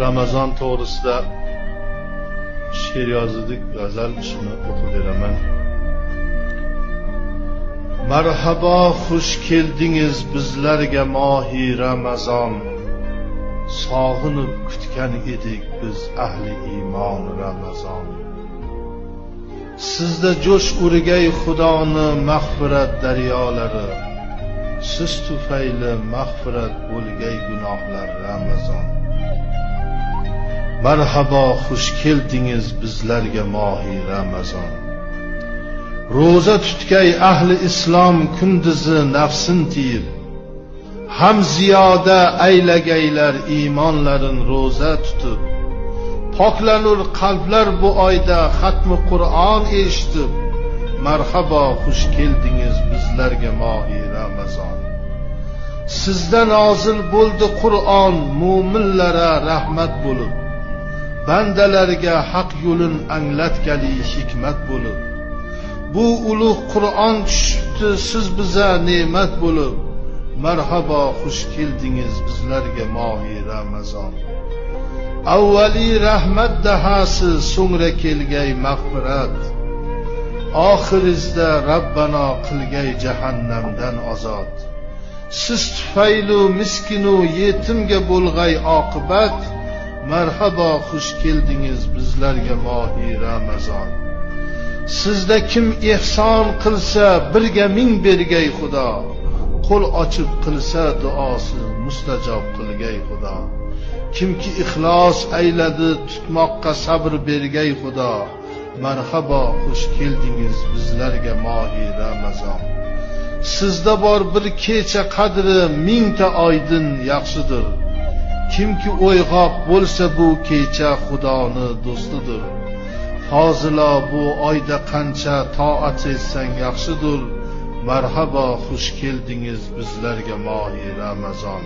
Ramazon to'g'risida she'r yozdik, g'azal, shuni o'qib beraman. Marhaba, xush keldingiz bizlarga mohi Ramazon. Sog'inib kutgan edik biz ahli iymon Ramazon. Sizda jo'sh urgay Xudoni mag'firat daryolari. Siz tufayli mag'firat bo'lgay gunohlar Ramazon. Marhaba, xush keldingiz bizlarga mohi Ramazon. Ro'za tutgay ahli islom kunduzi nafsin tiyib, ham ziyoda aylagaylar iymonlarin ro'za tutib. Poklanur qalblar bu oyda xatmi Qur'on eshitib. Marhaba, xush keldingiz bizlarga mohi Ramazon. Sizda nozil bo'ldi Qur'on mu'minlara rahmat bo'lib, bandalarga haq yo'lin anglatgali hikmat bo'lib. Bu ulug' Qur'on tushibdi siz biza ne'mat bo'lib. Marhaba, xush keldingiz bizlarga mohi Ramazon. Avvali rahmat dahasi, so'ngra kelgay mag'firat. Oxirizda Rabbano qilgay jahannamdan ozod. Siz tufayli miskinu yetimga bo'lg'ay oqibat. Marhaba, xush keldingiz bizlarga mohi Ramazon. Sizda kim ihson qilsa birga ming bergay Xudo. Qo'l ochib qilsa duosi mustajob qilgay Xudo. Kimki ixlos ayladi tutmoqqa sabr bergay Xudo. Marhaba, xush keldingiz bizlarga mohi Ramazon. Sizda bor bir kecha qadri mingta oydin yaxshidir. Kimki o'yg'oq bo'lsa bu kecha Xudoni do'stidir. Fozila bu oyda qancha toat etsang yaxshidir. Marhaba, xush keldingiz bizlarga mohi Ramazon.